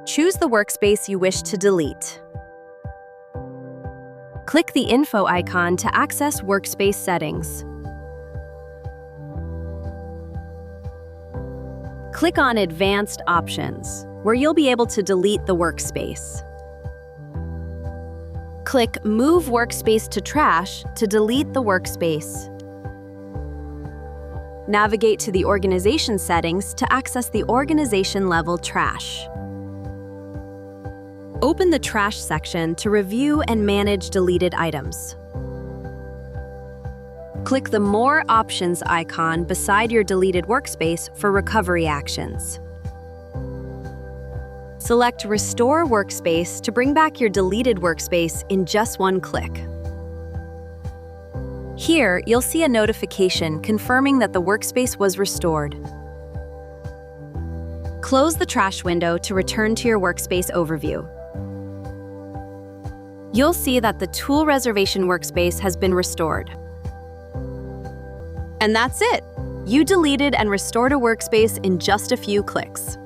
Choose the workspace you wish to delete. Click the info icon to access workspace settings. Click on Advanced Options, where you'll be able to delete the workspace. Click Move Workspace to Trash to delete the workspace. Navigate to the Organization settings to access the organization level trash. Open the Trash section to review and manage deleted items. Click the More Options icon beside your deleted workspace for recovery actions. Select Restore Workspace to bring back your deleted workspace in just one click. Here, you'll see a notification confirming that the workspace was restored. Close the trash window to return to your workspace overview. You'll see that the Tool Reservation workspace has been restored. And that's it! You deleted and restored a workspace in just a few clicks.